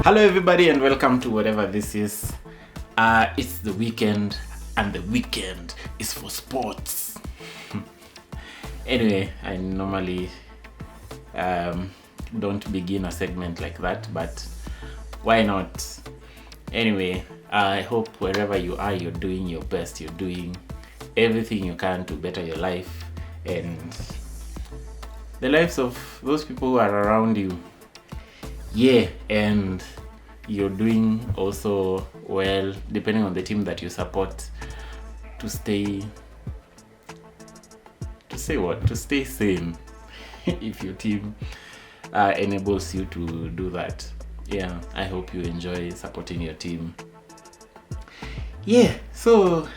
Hello everybody and welcome to whatever this is. It's the weekend and the weekend is for sports. Anyway, I normally don't begin a segment like that, but why not? Anyway, I hope wherever you are, you're doing your best. You're doing everything you can to better your life and the lives of those people who are around you. Yeah, and you're doing also well, depending on the team that you support, to stay sane. If your team enables you to do that, yeah, I hope you enjoy supporting your team. Yeah, so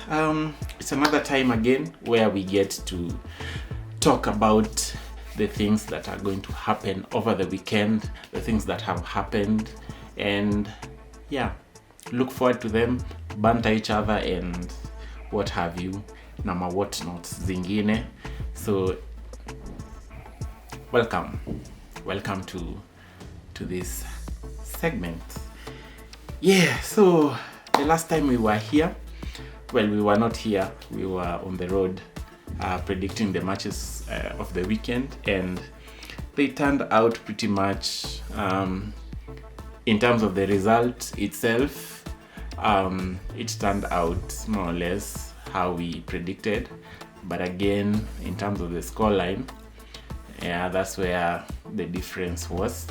it's another time again where we get to talk about the things that are going to happen over the weekend, the things that have happened, and yeah, look forward to them, banter each other and what have you, nama whatnots zingine. So welcome to this segment. Yeah, so the last time we were here, well, we were not here, we were on the road predicting the matches of the weekend, and they turned out pretty much in terms of the result itself. It turned out more or less how we predicted, but again, in terms of the scoreline, yeah, that's where the difference was.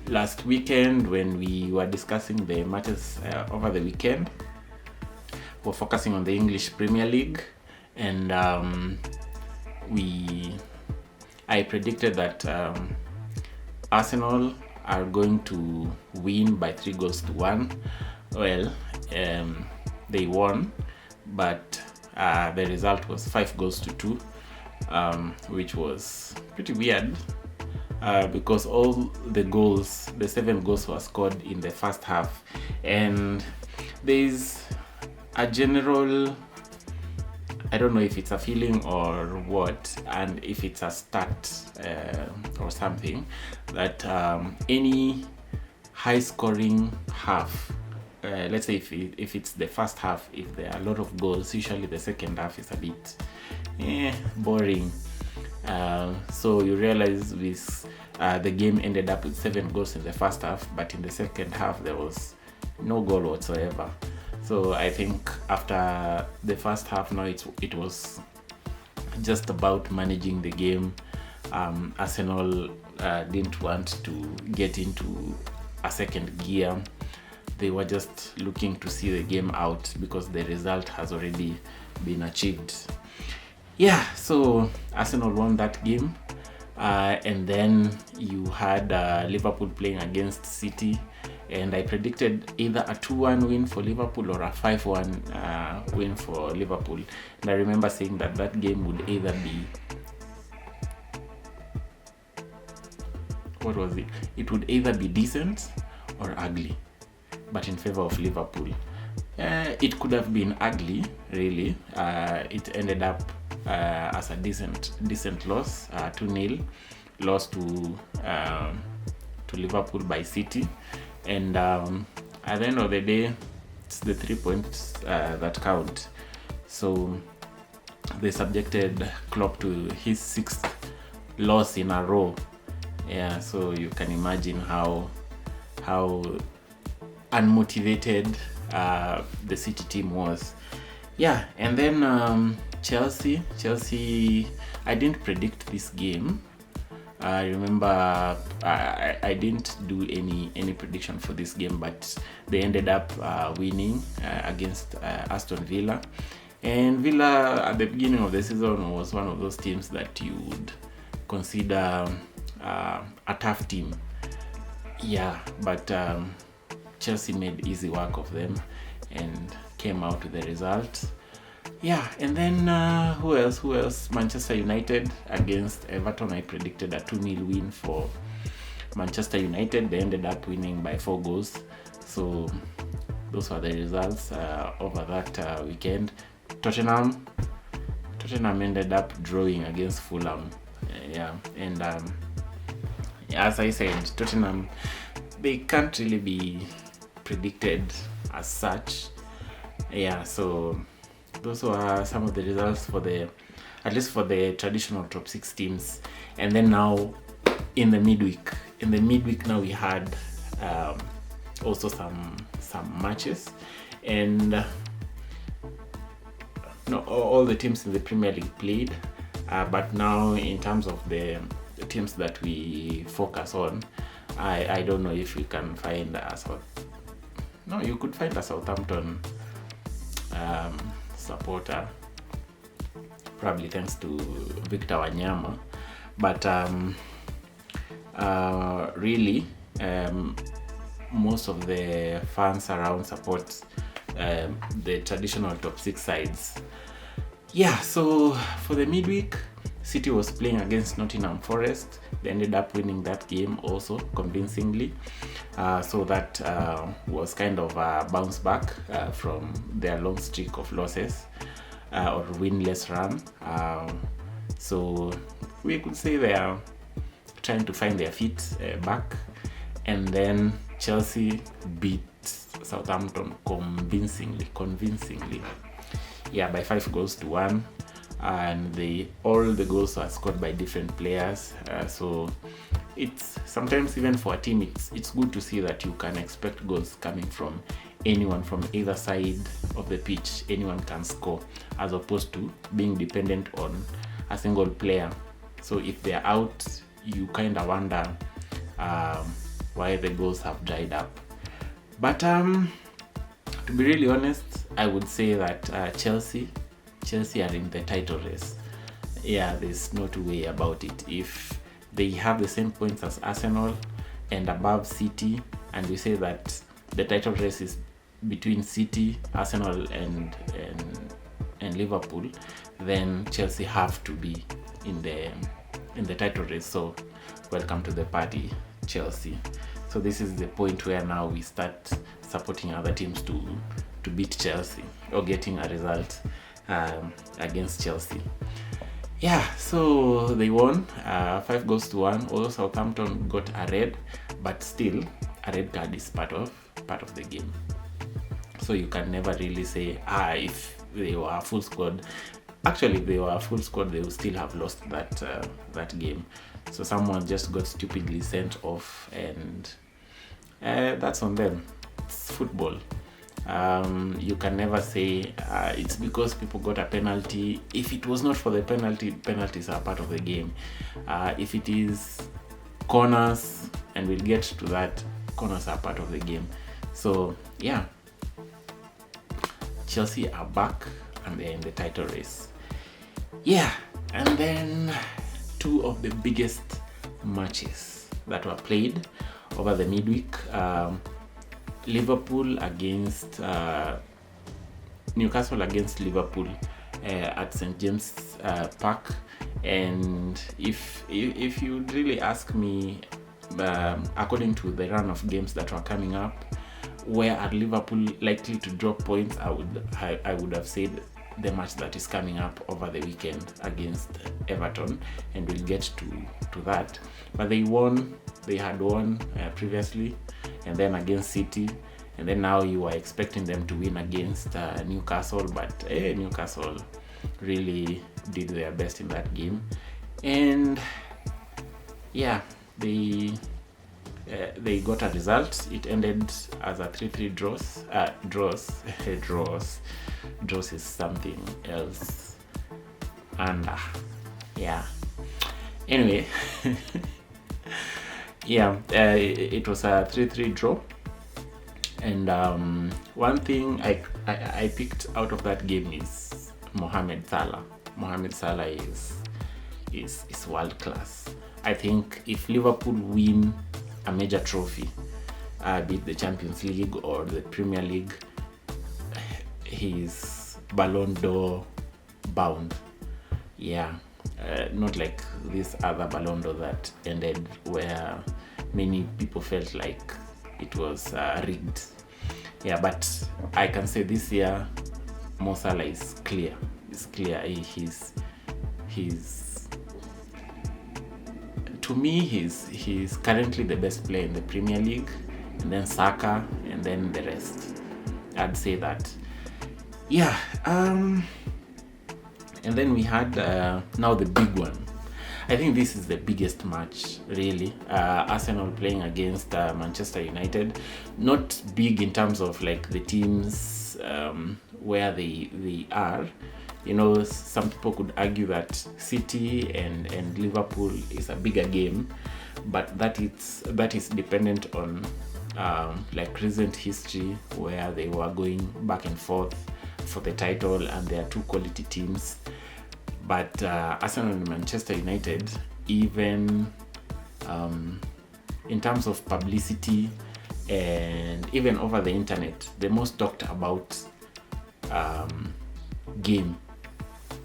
Last weekend, when we were discussing the matches over the weekend, we're focusing on the English Premier League, and I predicted that Arsenal are going to win by 3-1. Well, they won, but the result was 5-2, which was pretty weird because all the 7 goals were scored in the first half, and there's a general, I don't know if it's a feeling or what, and if it's a stat or something, that any high scoring half, let's say if it's the first half, if there are a lot of goals, usually the second half is a bit boring. So you realize with the game ended up with 7 goals in the first half, but in the second half there was no goal whatsoever. So I think after the first half, now it was just about managing the game. Arsenal didn't want to get into a second gear. They were just looking to see the game out because the result has already been achieved. Yeah, so Arsenal won that game. And then you had Liverpool playing against City, and I predicted either a 2-1 win for Liverpool or a 5-1 win for Liverpool. And I remember saying that game would either be, what was it? It would either be decent or ugly, but in favor of Liverpool. It could have been ugly, really. It ended up as a decent loss, 2-0 loss to Liverpool by City, and at the end of the day, it's the 3 points that count. So they subjected Klopp to his 6th loss in a row. Yeah, so you can imagine how unmotivated the City team was. Yeah, and then Chelsea, I didn't predict this game. I remember I didn't do any prediction for this game, but they ended up winning against Aston Villa. And Villa at the beginning of the season was one of those teams that you would consider a tough team. Yeah, but Chelsea made easy work of them and came out with the result. Yeah, and then who else? Manchester United against Everton. I predicted a 2-0 win for Manchester United. They ended up winning by 4 goals. So those were the results over that weekend. Tottenham ended up drawing against Fulham. Yeah, and as I said, Tottenham they can't really be predicted as such. Yeah, so those are some of the results for at least for the traditional top 6 teams. And then now in the midweek now we had also some matches, and all the teams in the Premier League played, but now in terms of the teams that we focus on, I don't know if we can find you could find a Southampton supporter, probably thanks to Victor Wanyama, but really most of the fans around support the traditional top 6 sides. Yeah, so for the midweek, City was playing against Nottingham Forest. They ended up winning that game also convincingly, so that was kind of a bounce back from their long streak of losses or winless run. So we could say they are trying to find their feet back. And then Chelsea beat Southampton convincingly, by 5-1, and all the goals are scored by different players. So it's sometimes, even for a team, it's good to see that you can expect goals coming from anyone from either side of the pitch. Anyone can score, as opposed to being dependent on a single player. So if they're out, you kind of wonder why the goals have dried up. But to be really honest, I would say that Chelsea are in the title race. Yeah, there's no two way about it. If they have the same points as Arsenal and above City, and we say that the title race is between City, Arsenal, and Liverpool, then Chelsea have to be in the title race. So welcome to the party, Chelsea. So this is the point where now we start supporting other teams to beat Chelsea, or getting a result against Chelsea. Yeah, so they won 5-1. Although Southampton got a red, but still a red card is part of the game. So you can never really say if they were a full squad. Actually, if they were a full squad, they would still have lost that game. So someone just got stupidly sent off, and that's on them. It's football. You can never say it's because people got a penalty. If it was not for the penalty, penalties are part of the game. If it is corners, and we'll get to that, corners are part of the game. So yeah, Chelsea are back and they're in the title race. Yeah, and then two of the biggest matches that were played over the midweek. Liverpool against Newcastle against Liverpool at St. James Park. And if you really ask me, according to the run of games that were coming up, where are Liverpool likely to drop points, I would have said the match that is coming up over the weekend against Everton, and we'll get to that. But they had won previously, and then against City, and then now you are expecting them to win against Newcastle, but Newcastle really did their best in that game. And yeah, they got a result. It ended as a 3-3 draws. Draws is something else. And yeah. Anyway, yeah, it was a 3-3 draw. And one thing I picked out of that game is Mohamed Salah. Mohamed Salah is world class. I think if Liverpool win a major trophy, be it the Champions League or the Premier League, he's Ballon d'Or bound. Yeah, not like this other Ballon d'Or that ended, where many people felt like it was rigged. Yeah, but I can say this year Mo Salah is clear. It's clear. He's to me, he's currently the best player in the Premier League, and then Saka, and then the rest. I'd say that. Yeah. And then we had now the big one. I think this is the biggest match, really. Arsenal playing against Manchester United. Not big in terms of like the teams where they are. You know, some people could argue that City and Liverpool is a bigger game, but that is dependent on like recent history where they were going back and forth for the title, and they are two quality teams. But Arsenal and Manchester United, even in terms of publicity and even over the internet, the most talked about game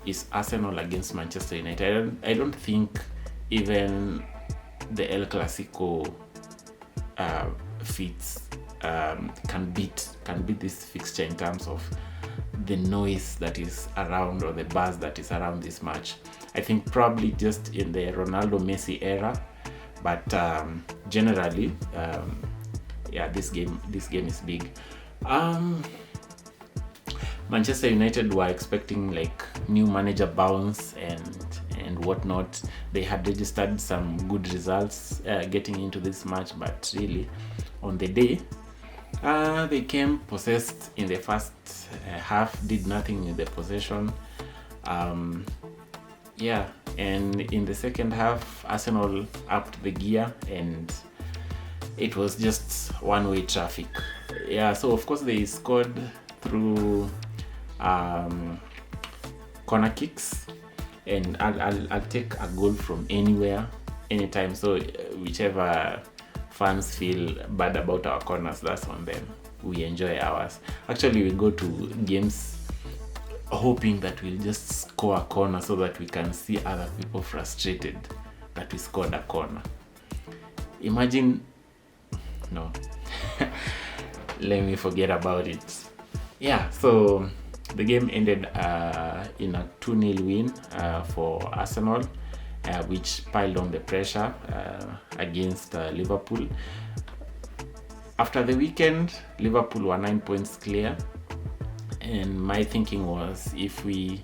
is Arsenal against Manchester United. I don't think even the El Clasico fits can beat this fixture in terms of the noise that is around, or the buzz that is around this match. I think probably just in the Ronaldo Messi era, but generally, yeah, this game is big. Manchester United were expecting like new manager bounce and whatnot. They had registered some good results getting into this match, but really on the day, they came possessed in the first half, did nothing with the possession. Yeah, and in the second half, Arsenal upped the gear, and it was just one-way traffic. Yeah, so of course they scored through corner kicks, and I'll take a goal from anywhere, anytime. So whichever fans feel bad about our corners, that's on them. We enjoy ours. Actually, we go to games hoping that we'll just score a corner so that we can see other people frustrated that we scored a corner. Imagine, no. Let me forget about it. Yeah, so the game ended in a 2-0 win for Arsenal, which piled on the pressure against Liverpool. After the weekend, Liverpool were 9 points clear, and my thinking was, if we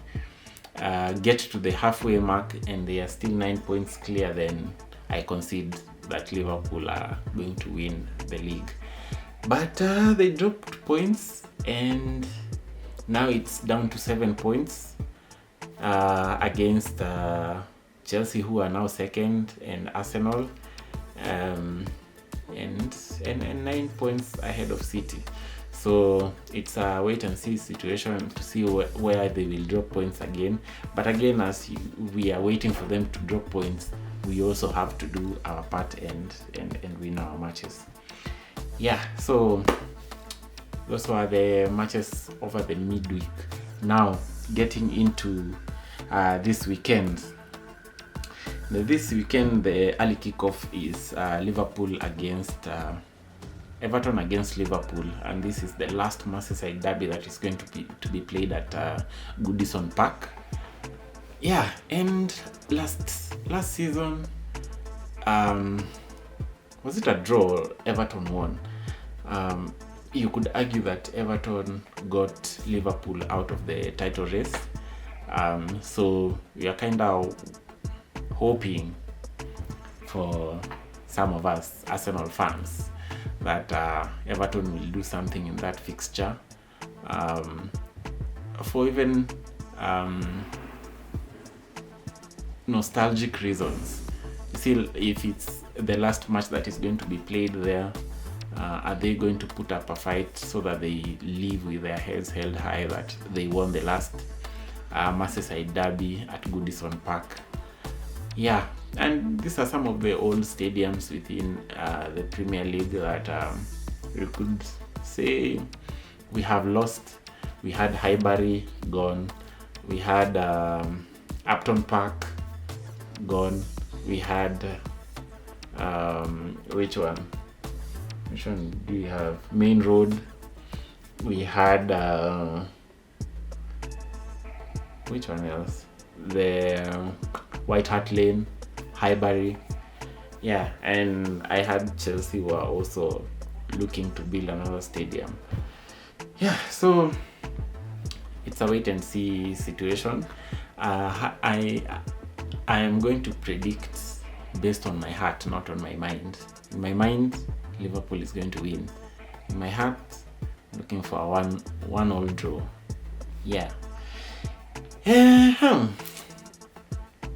get to the halfway mark and they are still 9 points clear, then I concede that Liverpool are going to win the league. But they dropped points, and now it's down to 7 points against Chelsea, who are now second, and Arsenal, and 9 points ahead of City. So it's a wait and see situation to see where they will drop points again. But again, as we are waiting for them to drop points, we also have to do our part and win our matches. Yeah, so those were the matches over the midweek. Now getting into this weekend. This weekend, the early kickoff is Everton against Liverpool, and this is the last Merseyside derby that is going to be played at Goodison Park. Yeah, and last season, was it a draw? Everton won. You could argue that Everton got Liverpool out of the title race. So we are kind of hoping for some of us Arsenal fans that Everton will do something in that fixture, for even nostalgic reasons. You see, if it's the last match that is going to be played there, are they going to put up a fight so that they leave with their heads held high that they won the last Merseyside derby at Goodison Park? Yeah, and these are some of the old stadiums within the Premier League that we could say we have lost. We had Highbury, gone. We had Upton Park, gone. We had which one do we have? Main Road. We had which one else? The White Hart Lane, Highbury. Yeah, and I had Chelsea were also looking to build another stadium. Yeah, so it's a wait and see situation. I am going to predict based on my heart, not on my mind. In my mind, Liverpool is going to win. In my heart, looking for a 1-1 draw. Yeah.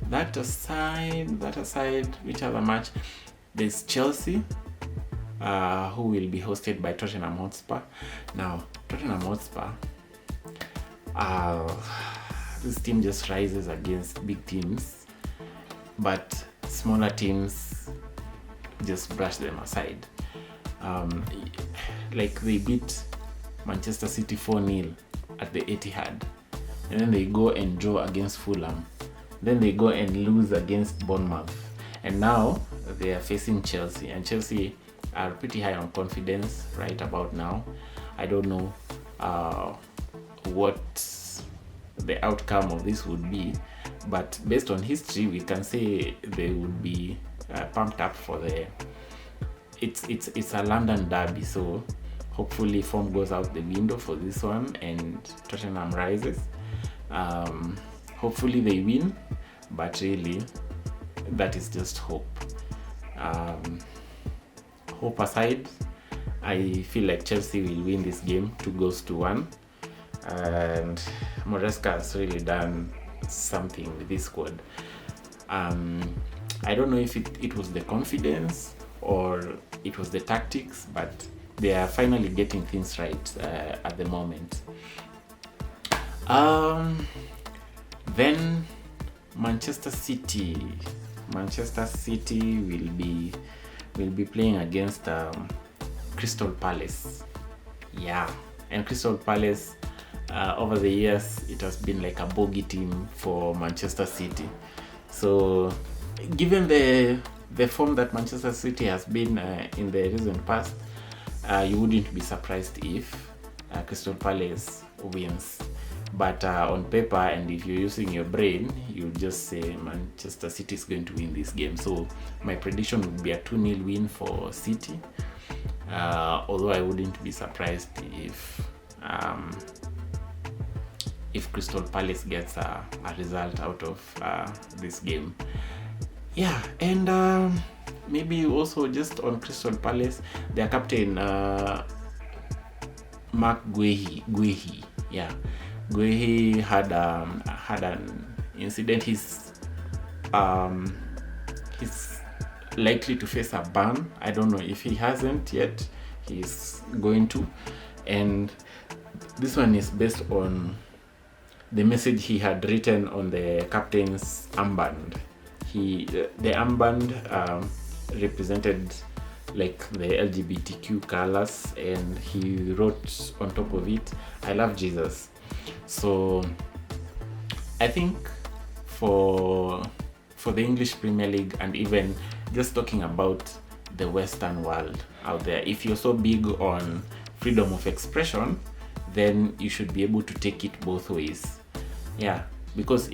That aside, which other match? There's Chelsea, who will be hosted by Tottenham Hotspur. Now, Tottenham Hotspur, this team just rises against big teams, but smaller teams just brush them aside. Like they beat Manchester City 4-0 at the Etihad, and then they go and draw against Fulham, then they go and lose against Bournemouth, and now they are facing Chelsea, and Chelsea are pretty high on confidence right about now. I don't know what the outcome of this would be, but based on history we can say they would be pumped up for it's a London derby, so hopefully form goes out the window for this one and Tottenham rises. Hopefully they win, but really that is just hope. Hope aside, I feel like Chelsea will win this game 2-1, and Moresca has really done something with this squad. I don't know if it was the confidence or it was the tactics, but they are finally getting things right at the moment. Then Manchester City will be playing against Crystal Palace. Yeah, and Crystal Palace, over the years it has been like a bogey team for Manchester City. So given the form that Manchester City has been in the recent past, you wouldn't be surprised if Crystal Palace wins. But on paper, and if you're using your brain, you just say Manchester City is going to win this game. So my prediction would be a 2-0 win for City. Although I wouldn't be surprised if Crystal Palace gets a result out of this game. Yeah, and maybe also just on Crystal Palace, their captain Mark Guehi. Yeah, Guehi had an incident. He's likely to face a ban. I don't know if he hasn't yet. He's going to, and this one is based on the message he had written on the captain's armband. The armband represented like the LGBTQ colors, and he wrote on top of it, "I love Jesus." So I think for the English Premier League, and even just talking about the Western world out there, if you're so big on freedom of expression, then you should be able to take it both ways. Yeah, because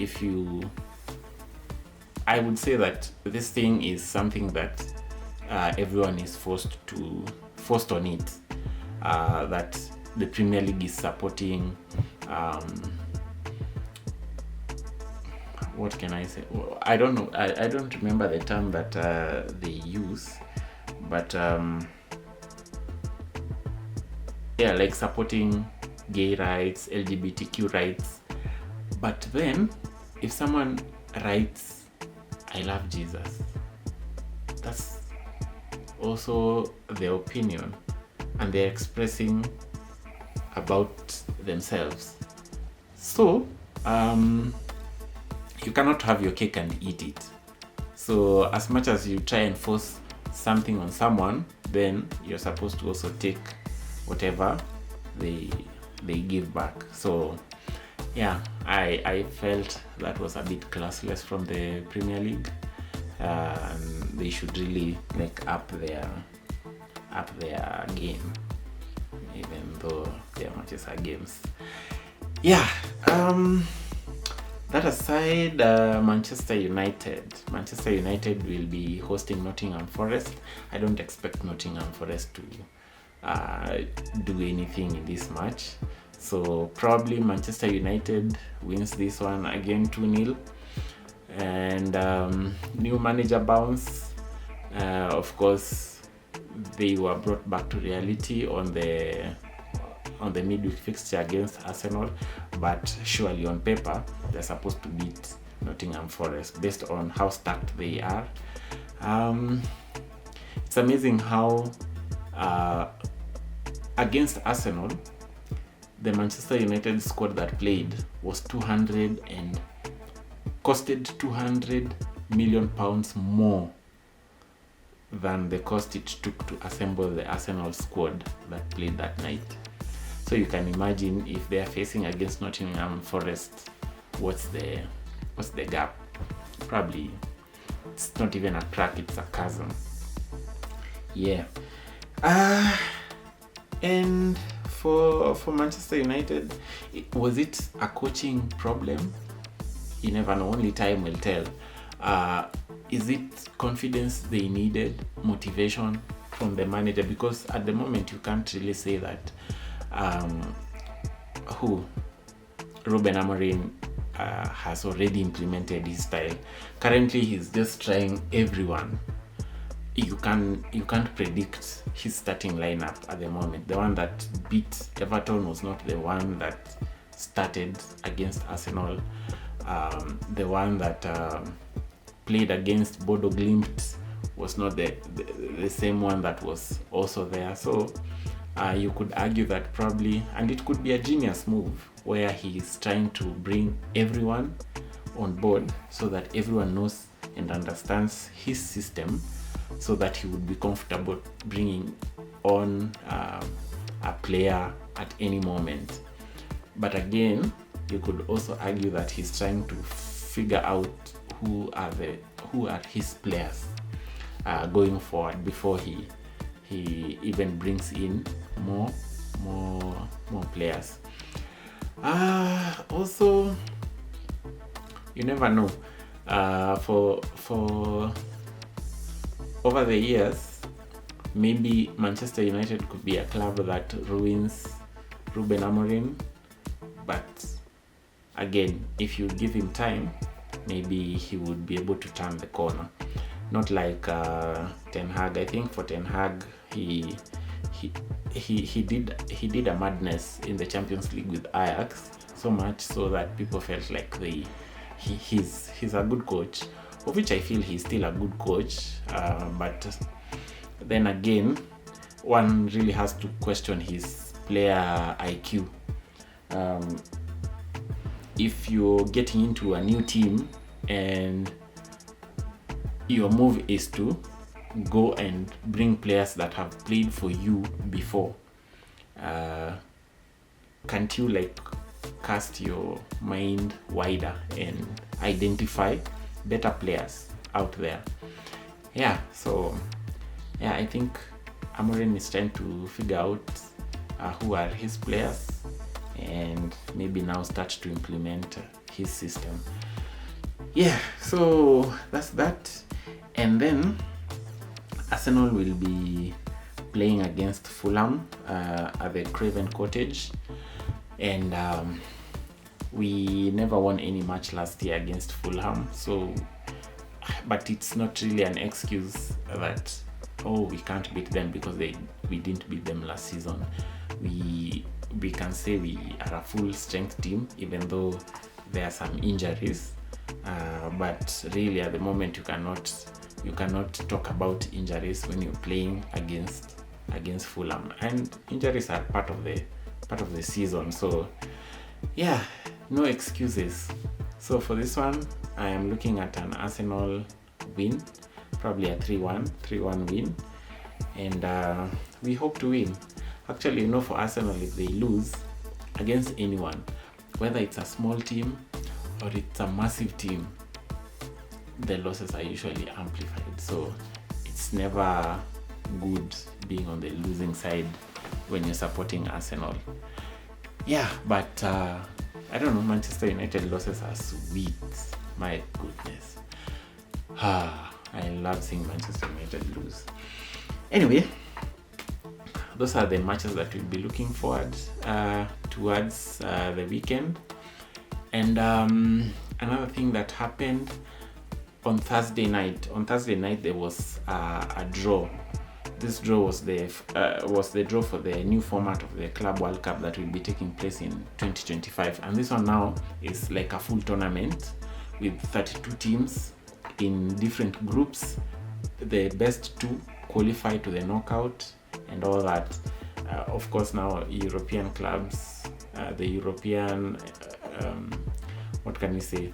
I would say that this thing is something that everyone is forced on it, that the Premier League is supporting, what can I say? I don't know. I don't remember the term that they use, but yeah, like supporting gay rights, LGBTQ rights. But then, if someone writes, "I love Jesus," that's also their opinion, and they're expressing about themselves. So you cannot have your cake and eat it. So as much as you try and force something on someone, then you're supposed to also take whatever they give back. So yeah, I felt that was a bit classless from the Premier League, and they should really up their game, even though their matches are games. Yeah. That aside, Manchester United will be hosting Nottingham Forest. I don't expect Nottingham Forest do anything in this match. So probably Manchester United wins this one again 2-0. And new manager bounce. Of course, they were brought back to reality on the midweek fixture against Arsenal, but surely on paper they're supposed to beat Nottingham Forest based on how stacked they are. It's amazing how against Arsenal, the Manchester United squad that played was costed 200 million pounds more than the cost it took to assemble the Arsenal squad that played that night. So you can imagine if they are facing against Nottingham Forest, what's the gap? Probably it's not even a crack, it's a chasm. Yeah. And for Manchester United, was it a coaching problem? You never know, only time will tell. Is it confidence they needed, motivation from the manager? Because at the moment you can't really say that Ruben Amorin has already implemented his style. Currently he's just trying everyone. You can't predict his starting lineup at the moment. The one that beat Everton was not the one that started against Arsenal. The one that played against Bodo Glimt was not the same one that was also there. So you could argue that probably, and it could be a genius move where he's trying to bring everyone on board so that everyone knows and understands his system, so that he would be comfortable bringing on a player at any moment. But again, you could also argue that he's trying to figure out who are his players going forward before he even brings in more players. Also, you never know. For over the years, maybe Manchester United could be a club that ruins Ruben Amorim, but again, if you give him time, maybe he would be able to turn the corner. Not like Ten Hag. I think for Ten Hag, he did a madness in the Champions League with Ajax, so much so that people felt like he's a good coach, of which I feel he's still a good coach, but then again, one really has to question his player IQ. If you're getting into a new team and your move is to go and bring players that have played for you before, can't you cast your mind wider and identify better players out there? So I think Amorin is trying to figure out who are his players and maybe now start to implement his system. So that's that. And then Arsenal will be playing against Fulham at the Craven Cottage, and we never won any match last year against Fulham, but it's not really an excuse that we can't beat them because we didn't beat them last season. We can say we are a full strength team, even though there are some injuries, but really at the moment you cannot talk about injuries when you're playing against Fulham, and injuries are part of the season. So no excuses. So for this one, I am looking at an Arsenal win, probably a 3-1 win, and we hope to win. Actually, for Arsenal, if they lose against anyone, whether it's a small team or it's a massive team, the losses are usually amplified. So it's never good being on the losing side when you're supporting Arsenal. But I don't know, Manchester United losses are sweet. My goodness. I love seeing Manchester United lose. Anyway, those are the matches that we'll be looking forward towards the weekend. And another thing that happened on Thursday night there was a draw. This draw was the draw for the new format of the Club World Cup that will be taking place in 2025, and this one now is like a full tournament with 32 teams in different groups. The best 2 qualify to the knockout and all that. Of course, now European clubs, the European what can we say,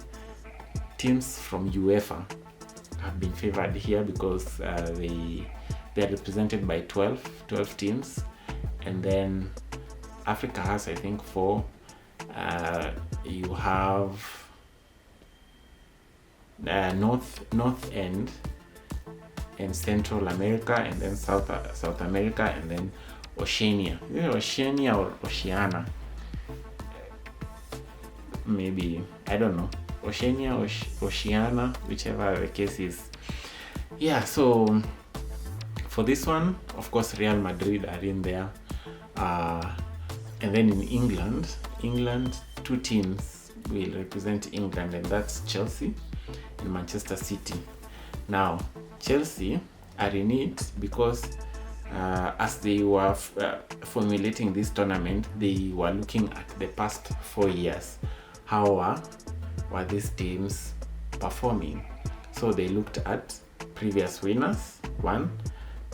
teams from UEFA have been favored here because they are represented by 12 teams, and then Africa has, I think, 4. You have North and Central America, and then South America, and then Oceania. Oceania or Oceania, maybe, I don't know, Oceania or Oceania, whichever the case is. Yeah, so for this one, of course, Real Madrid are in there, and then in England 2 teams will represent England, and that's Chelsea and Manchester City. Now Chelsea are in it because as they were formulating this tournament, they were looking at the past 4 years. How were these teams performing? So they looked at previous winners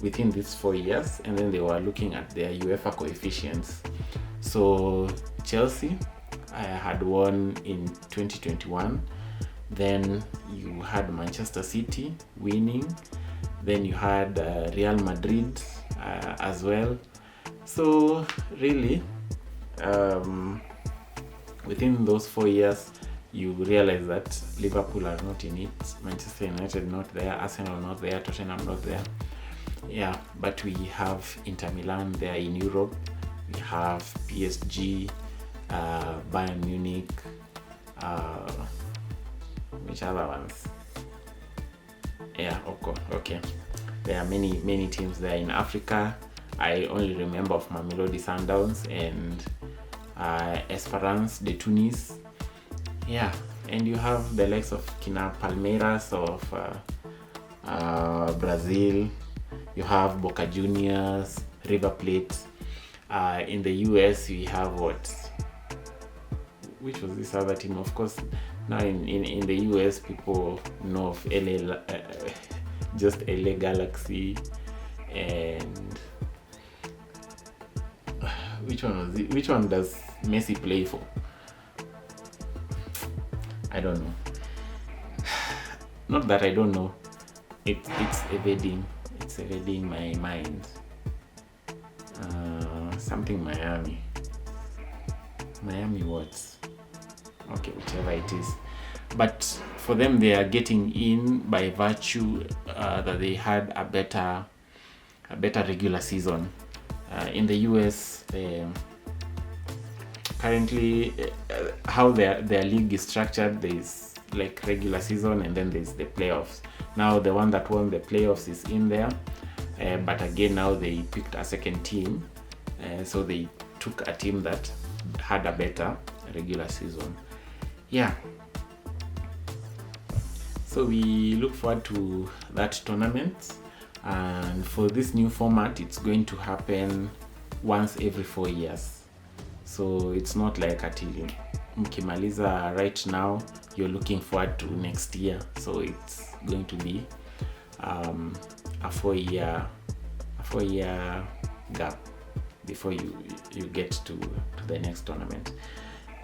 within these 4 years, and then they were looking at their UEFA coefficients. So Chelsea had won in 2021, then you had Manchester City winning, then you had Real Madrid as well. So really, within those 4 years, you realize that Liverpool are not in it, Manchester United not there, Arsenal not there, Tottenham not there. Yeah, but we have Inter Milan there in Europe, we have PSG, Bayern Munich, which other ones? Yeah, okay. There are many teams there in Africa. I only remember of Mamelodi Sundowns and Esperance de Tunis. Yeah, and you have the likes of Kina Palmeiras of Brazil. You have Boca Juniors, River Plate. In the US, we have which was this other team? Of course, now in the US, people know of just LA Galaxy, and which one was it? Which one does Messi play for? I don't know. Not that I don't know. It's evading my mind. Something Miami what? Okay, whichever it is. But for them, they are getting in by virtue that they had a better regular season. In the US, currently how their league is structured, there's like regular season and then there's the playoffs. Now the one that won the playoffs is in there, but again now they picked a second team, so they took a team that had a better regular season. Yeah, so we look forward to that tournament, and for this new format, it's going to happen once every 4 years. So it's not like until mkimaliza right now, you're looking forward to next year. So it's going to be a 4-year gap before you get to the next tournament.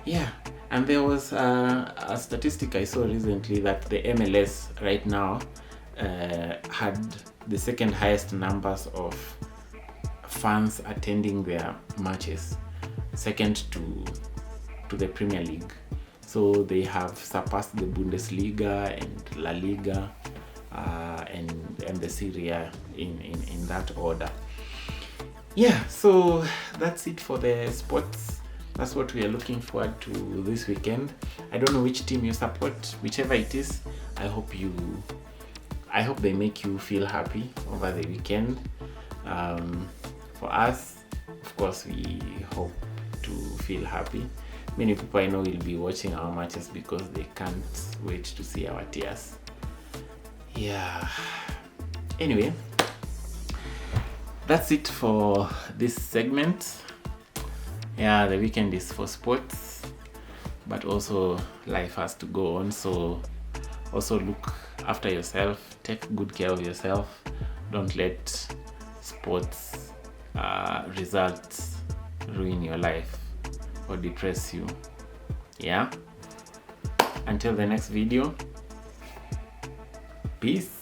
Yeah, and there was a statistic I saw recently that the MLS right now had the second highest numbers of fans attending their matches, second to the Premier League. So they have surpassed the Bundesliga and La Liga and the Serie A in that order. Yeah, so that's it for the sports. That's what we are looking forward to this weekend. I don't know which team you support, whichever it is. I hope they make you feel happy over the weekend. for us, of course, we hope to feel happy. Many people I know will be watching our matches because they can't wait to see our tears. Yeah. Anyway, that's it for this segment. Yeah, the weekend is for sports, but also life has to go on. So also look after yourself, take good care of yourself. Don't let sports results ruin your life or depress you. Yeah. Until the next video, peace.